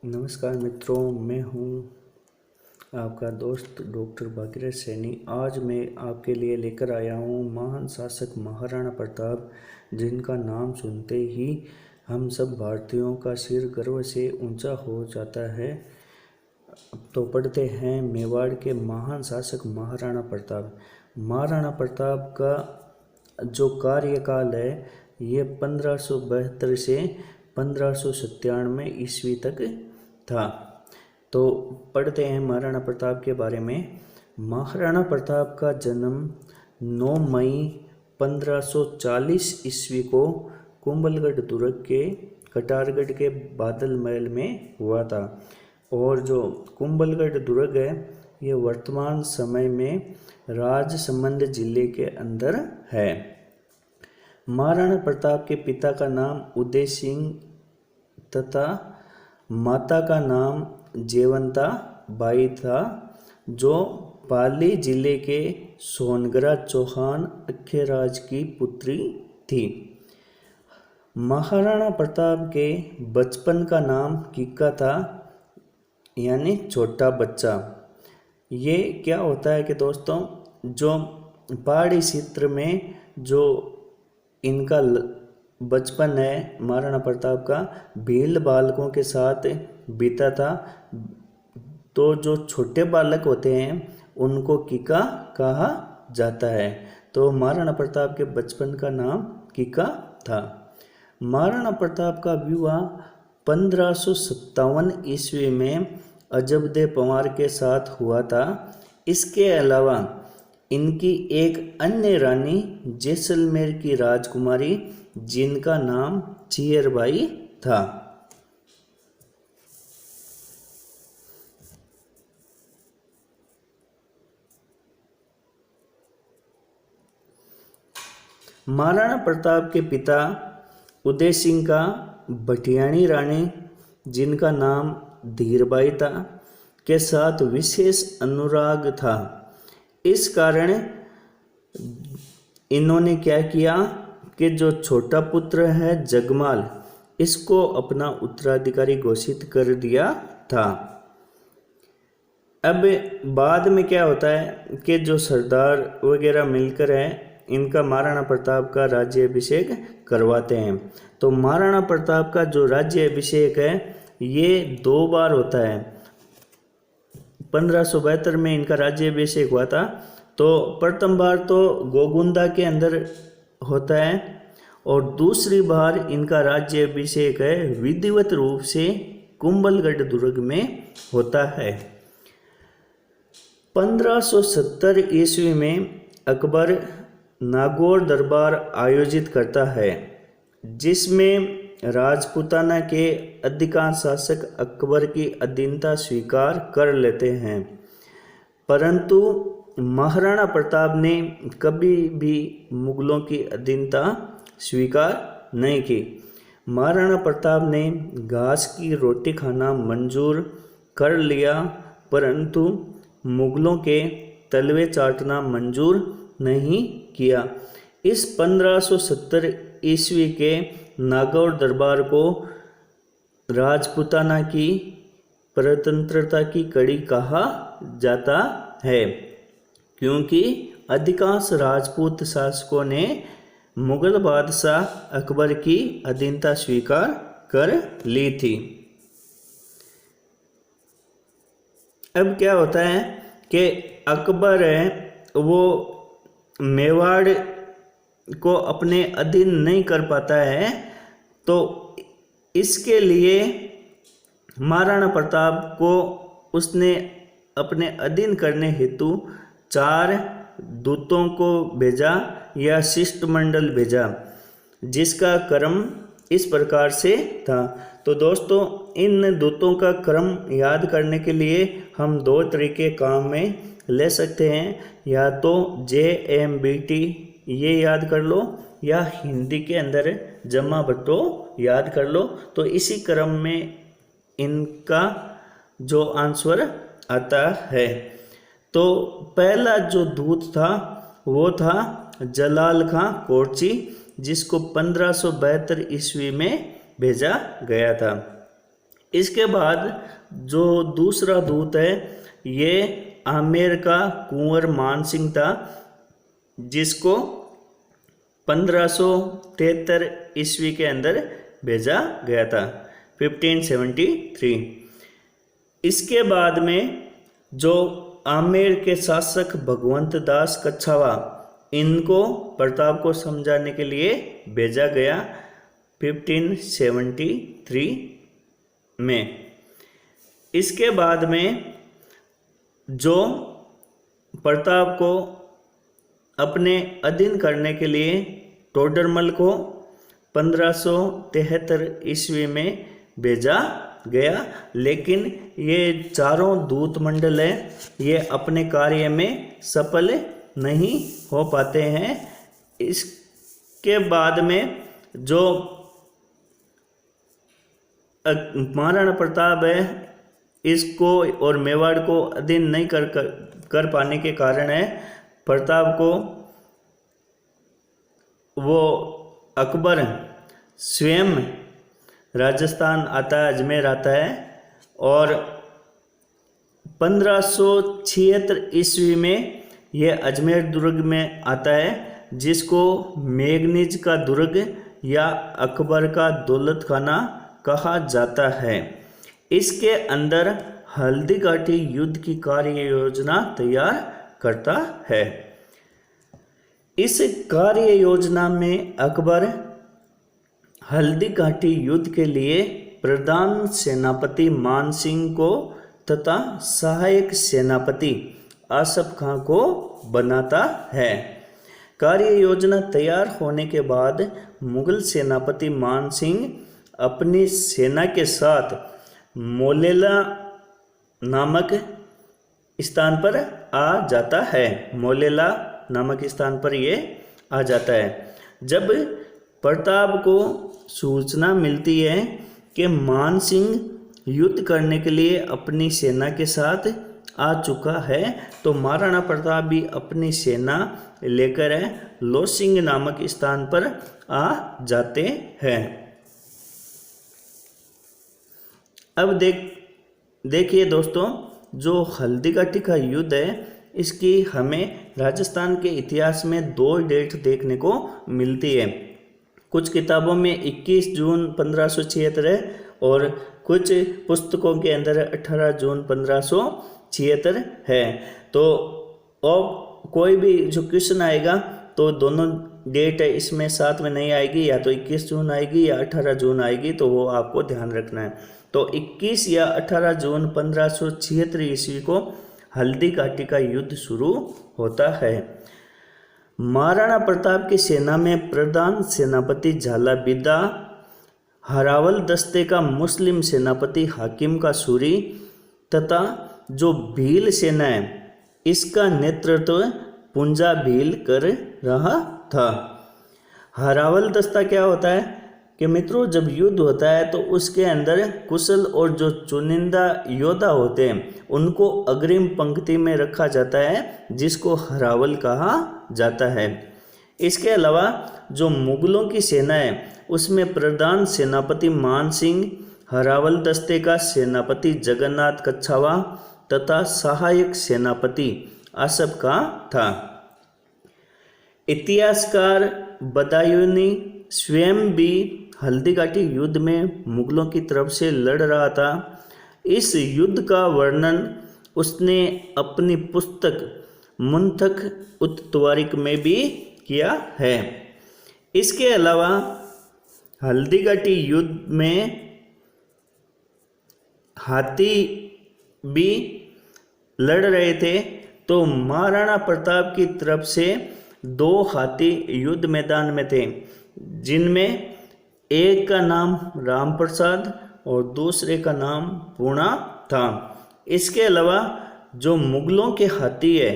नमस्कार मित्रों, मैं हूं आपका दोस्त डॉक्टर भागीरथ सैनी। आज मैं आपके लिए लेकर आया हूं महान शासक महाराणा प्रताप, जिनका नाम सुनते ही हम सब भारतीयों का सिर गर्व से ऊंचा हो जाता है। तो पढ़ते हैं मेवाड़ के महान शासक महाराणा प्रताप। महाराणा प्रताप का जो कार्यकाल है ये 1572 से 1597 ईस्वी तक था। तो पढ़ते हैं महाराणा प्रताप के बारे में। महाराणा प्रताप का जन्म 9 मई 1540 ईस्वी को कुंभलगढ़ दुर्ग के कटारगढ़ के बादल महल में हुआ था। और जो कुंभलगढ़ दुर्ग है ये वर्तमान समय में राजसमंद जिले के अंदर है। महाराणा प्रताप के पिता का नाम उदय सिंह तथा माता का नाम जयवंता बाई था, जो पाली जिले के सोनगरा चौहान अख्यराज की पुत्री थी। महाराणा प्रताप के बचपन का नाम किक्का था, यानी छोटा बच्चा। ये क्या होता है कि दोस्तों, जो पहाड़ी क्षेत्र में जो इनका बचपन है महाराणा प्रताप का भील बालकों के साथ बीता था। तो जो छोटे बालक होते हैं उनको किक्का कहा जाता है। तो महाराणा प्रताप के बचपन का नाम किक्का था। महाराणा प्रताप का विवाह 1557 ईस्वी में अजबदे पंवार के साथ हुआ था। इसके अलावा इनकी एक अन्य रानी जैसलमेर की राजकुमारी, जिनका नाम चियरबाई था। महाराणा प्रताप के पिता उदय सिंह का भटियाणी रानी, जिनका नाम धीरबाई था, के साथ विशेष अनुराग था। इस कारण इन्होंने क्या किया कि जो छोटा पुत्र है जगमाल, इसको अपना उत्तराधिकारी घोषित कर दिया था। अब बाद में क्या होता है कि जो सरदार वगैरह मिलकर है इनका महाराणा प्रताप का राज्याभिषेक करवाते हैं। तो महाराणा प्रताप का जो राज्याभिषेक है ये 2 बार होता है। 1572 में इनका राज्याभिषेक हुआ था। तो प्रथम बार तो गोगुंदा के अंदर होता है और दूसरी बार इनका राज्याभिषेक है विधिवत रूप से कुंभलगढ़ दुर्ग में होता है। 1570 ईस्वी में अकबर नागौर दरबार आयोजित करता है, जिसमें राजपूताना के अधिकांश शासक अकबर की अधीनता स्वीकार कर लेते हैं, परंतु महाराणा प्रताप ने कभी भी मुगलों की अधीनता स्वीकार नहीं की। महाराणा प्रताप ने घास की रोटी खाना मंजूर कर लिया, परंतु मुगलों के तलवे चाटना मंजूर नहीं किया। इस 1570 ईस्वी के नागौर दरबार को राजपूताना की प्रतंत्रता की कड़ी कहा जाता है, क्योंकि अधिकांश राजपूत शासकों ने मुगल बादशाह अकबर की अधीनता स्वीकार कर ली थी। अब क्या होता है कि अकबर है वो मेवाड़ को अपने अधीन नहीं कर पाता है, तो इसके लिए महाराणा प्रताप को उसने अपने अधीन करने हेतु 4 दूतों को भेजा या शिष्टमंडल भेजा, जिसका क्रम इस प्रकार से था। तो दोस्तों, इन दूतों का क्रम याद करने के लिए हम 2 तरीके काम में ले सकते हैं। या तो JMBT ये याद कर लो, या हिंदी के अंदर जमा बट्टो याद कर लो। तो इसी क्रम में इनका जो आंसर आता है। तो पहला जो दूत था वो था जलाल खां कोर्ची, जिसको 1572 ईस्वी में भेजा गया था। इसके बाद जो दूसरा दूत है ये आमेर का कुंवर मान सिंह था, जिसको 1573 ईस्वी के अंदर भेजा गया था, 1573। इसके बाद में जो आमेर के शासक भगवंत दास कच्छावा, इनको प्रताप को समझाने के लिए भेजा गया 1573 में। इसके बाद में जो प्रताप को अपने अधीन करने के लिए टोडरमल को 1573 ईस्वी में भेजा गया, लेकिन ये चारों दूत मंडल है ये अपने कार्य में सफल नहीं हो पाते हैं। इसके बाद में जो महाराणा प्रताप है इसको और मेवाड़ को अधीन नहीं कर पाने के कारण है प्रताप को वो अकबर स्वयं राजस्थान आता है, अजमेर आता है, और 1576 ईस्वी में यह अजमेर दुर्ग में आता है, जिसको मेघनिज का दुर्ग या अकबर का दौलत खाना कहा जाता है। इसके अंदर हल्दी घाटी युद्ध की कार्य योजना तैयार करता है। इस कार्य योजना में अकबर हल्दी घाटी युद्ध के लिए प्रधान सेनापति मान सिंह को तथा सहायक सेनापति आसफ खां को बनाता है। कार्य योजना तैयार होने के बाद मुगल सेनापति मान सिंह अपनी सेना के साथ मोलेला नामक स्थान पर आ जाता है। मोलेला नामक स्थान पर ये आ जाता है। जब प्रताप को सूचना मिलती है कि मान सिंह युद्ध करने के लिए अपनी सेना के साथ आ चुका है, तो महाराणा प्रताप भी अपनी सेना लेकर लोसिंग नामक स्थान पर आ जाते हैं। अब देखिए दोस्तों, जो हल्दी घाटी का युद्ध है इसकी हमें राजस्थान के इतिहास में 2 डेट देखने को मिलती है। कुछ किताबों में 21 जून 1576 है और कुछ पुस्तकों के अंदर 18 जून 1576 है। तो और कोई भी जो क्वेश्चन आएगा तो दोनों डेट है इसमें साथ में नहीं आएगी, या तो 21 जून आएगी या 18 जून आएगी, तो वो आपको ध्यान रखना है। तो 21 या 18 जून 1576 ईस्वी को हल्दी घाटी का युद्ध शुरू होता है। महाराणा प्रताप की सेना में प्रधान सेनापति झाला बिदा, हरावल दस्ते का मुस्लिम सेनापति हाकिम का सूरी तथा जो भील सेना है इसका नेतृत्व पुंजा भील कर रहा था। हरावल दस्ता क्या होता है कि मित्रों, जब युद्ध होता है तो उसके अंदर कुशल और जो चुनिंदा योद्धा होते हैं उनको अग्रिम पंक्ति में रखा जाता है, जिसको हरावल कहा जाता है। इसके अलावा जो मुगलों की सेना है उसमें प्रधान सेनापति मान सिंह, हरावल दस्ते का सेनापति जगन्नाथ कच्छावा तथा सहायक सेनापति आसफ खां था। इतिहासकार बदायूनी स्वयं भी हल्दी घाटी युद्ध में मुगलों की तरफ से लड़ रहा था। इस युद्ध का वर्णन उसने अपनी पुस्तक मुंतख उत तवारीख में भी किया है। इसके अलावा हल्दी घाटी युद्ध में हाथी भी लड़ रहे थे, तो महाराणा प्रताप की तरफ से 2 हाथी युद्ध मैदान में थे, जिनमें एक का नाम राम प्रसाद और दूसरे का नाम पूर्णा था। इसके अलावा जो मुगलों के हाथी है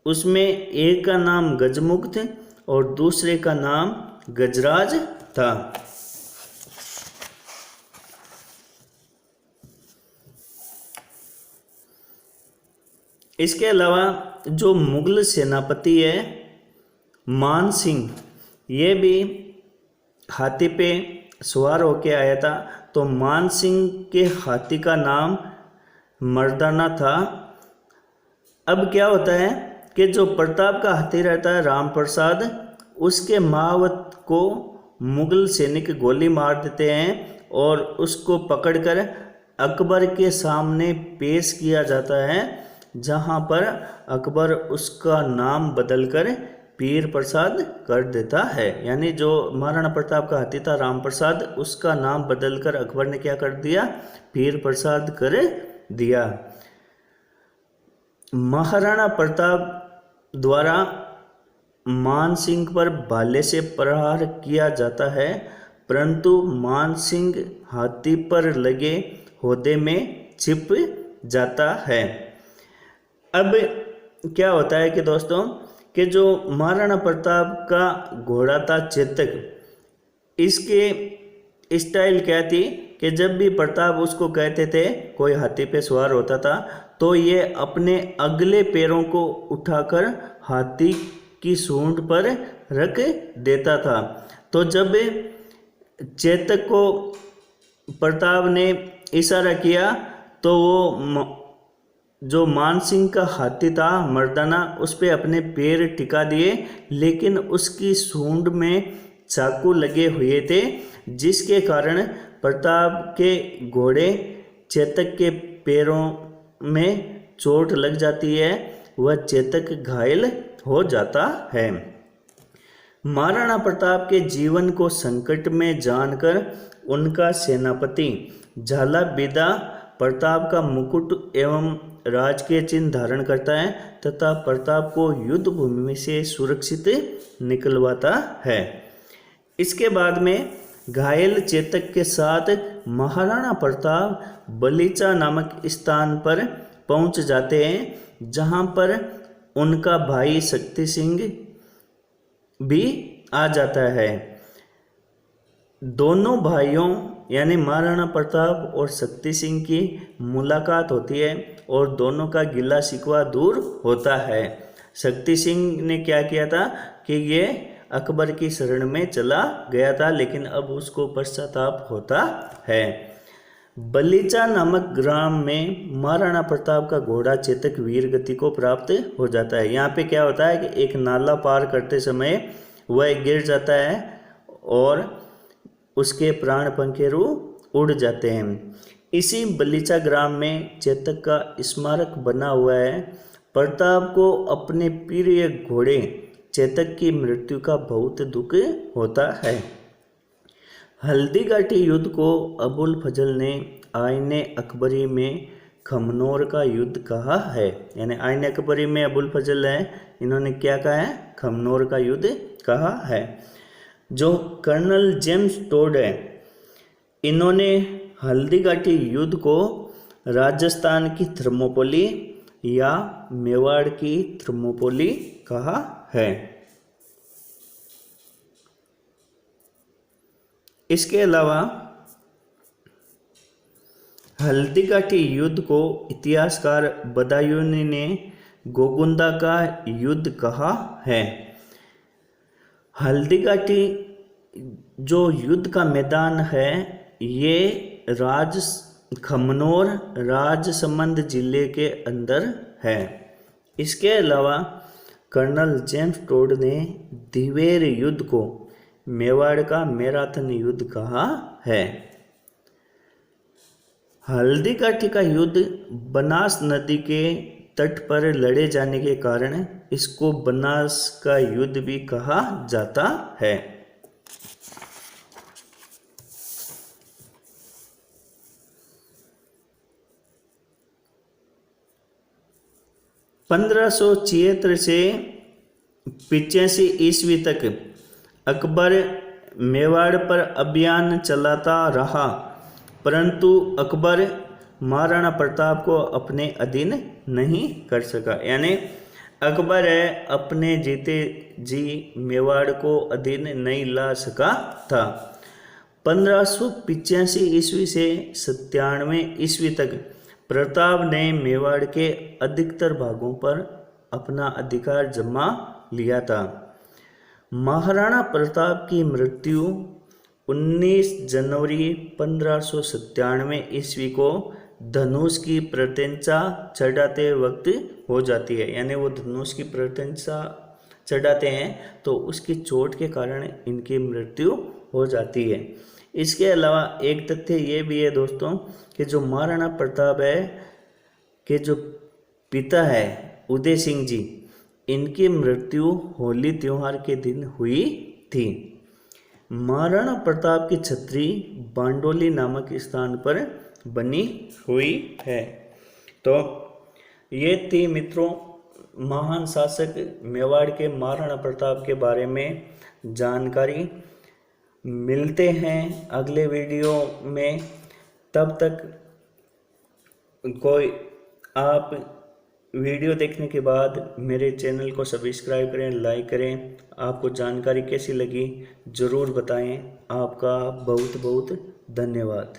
उसमें एक का नाम गजमुक्त और दूसरे का नाम गजराज था। इसके अलावा जो मुगल सेनापति है मान सिंह, ये भी हाथी पे सवार होके आया था। तो मान सिंह के हाथी का नाम मर्दाना था। अब क्या होता है कि जो प्रताप का हाथी रहता है राम प्रसाद, उसके महावत को मुगल सैनिक गोली मार देते हैं और उसको पकड़कर अकबर के सामने पेश किया जाता है, जहां पर अकबर उसका नाम बदलकर पीर प्रसाद कर देता है। यानी जो महाराणा प्रताप का हाथी था राम प्रसाद, उसका नाम बदलकर अकबर ने क्या कर दिया, पीर प्रसाद कर दिया। महाराणा प्रताप द्वारा मान सिंह पर भाले से प्रहार किया जाता है, परंतु मान सिंह हाथी पर लगे होदे में छिप जाता है। अब क्या होता है कि दोस्तों कि जो महाराणा प्रताप का घोड़ा था चेतक, इसके स्टाइल क्या थी कि जब भी प्रताप उसको कहते थे, कोई हाथी पे सवार होता था, तो ये अपने अगले पैरों को उठाकर हाथी की सूंड पर रख देता था। तो जब चेतक को प्रताप ने इशारा किया तो वो जो मान सिंह का हाथी था मर्दाना, उस पे अपने पैर टिका दिए, लेकिन उसकी सूंड में चाकू लगे हुए थे, जिसके कारण प्रताप के घोड़े चेतक के पैरों में चोट लग जाती है, वह चेतक घायल हो जाता है। महाराणा प्रताप के जीवन को संकट में जानकर उनका सेनापति झाला बिदा प्रताप का मुकुट एवं राजकीय चिन्ह धारण करता है तथा प्रताप को युद्ध भूमि से सुरक्षित निकलवाता है। इसके बाद में घायल चेतक के साथ महाराणा प्रताप बलीचा नामक स्थान पर पहुंच जाते हैं, जहां पर उनका भाई शक्ति सिंह भी आ जाता है। दोनों भाइयों यानी महाराणा प्रताप और शक्ति सिंह की मुलाकात होती है और दोनों का गिला शिकवा दूर होता है। शक्ति सिंह ने क्या किया था कि ये अकबर की शरण में चला गया था, लेकिन अब उसको पश्चाताप होता है। बलीचा नामक ग्राम में महाराणा प्रताप का घोड़ा चेतक वीर गति को प्राप्त हो जाता है। यहाँ पे क्या होता है कि एक नाला पार करते समय वह गिर जाता है और उसके प्राण पंखेरु उड़ जाते हैं। इसी बलीचा ग्राम में चेतक का स्मारक बना हुआ है। प्रताप को अपने प्रिय घोड़े चेतक की मृत्यु का बहुत दुख होता है। हल्दीघाटी युद्ध को अबुल फजल ने आईने अकबरी में खमनोर का युद्ध कहा है। यानी आईने अकबरी में अबुल फजल है, इन्होंने क्या कहा है, खमनोर का युद्ध कहा है। जो कर्नल जेम्स टोड है, इन्होंने हल्दीघाटी युद्ध को राजस्थान की थर्मोपोली या मेवाड़ की थर्मोपोली कहा है। इसके अलावा हल्दीघाटी युद्ध को इतिहासकार बदायूनी ने गोगुंदा का युद्ध कहा है। हल्दीघाटी जो युद्ध का मैदान है, ये खमनोर राजसमंद जिले के अंदर है। इसके अलावा कर्नल जेम्स टोड ने दिवेर युद्ध को मेवाड़ का मैराथन युद्ध कहा है। हल्दीघाटी का युद्ध बनास नदी के तट पर लड़े जाने के कारण इसको बनास का युद्ध भी कहा जाता है। पंद्रह सौ छिहत्तर से 85 ईस्वी तक अकबर मेवाड़ पर अभियान चलाता रहा, परंतु अकबर महाराणा प्रताप को अपने अधीन नहीं कर सका। यानी अकबर है अपने जीते जी मेवाड़ को अधीन नहीं ला सका था। 1585 ईस्वी से 97 ईस्वी तक प्रताप ने मेवाड़ के अधिकतर भागों पर अपना अधिकार जमा लिया था। महाराणा प्रताप की मृत्यु 19 जनवरी 1597 ईस्वी को धनुष की प्रत्यंचा चढ़ाते वक्त हो जाती है। यानी वो धनुष की प्रत्यंचा चढ़ाते हैं तो उसकी चोट के कारण इनकी मृत्यु हो जाती है। इसके अलावा एक तथ्य ये भी है दोस्तों कि जो महाराणा प्रताप है के जो पिता है उदय सिंह जी, इनकी मृत्यु होली त्योहार के दिन हुई थी। महाराणा प्रताप की छतरी बांडोली नामक स्थान पर बनी हुई है। तो ये थी मित्रों महान शासक मेवाड़ के महाराणा प्रताप के बारे में जानकारी। मिलते हैं अगले वीडियो में, तब तक कोई आप वीडियो देखने के बाद मेरे चैनल को सब्सक्राइब करें, लाइक करें। आपको जानकारी कैसी लगी ज़रूर बताएं। आपका बहुत बहुत धन्यवाद।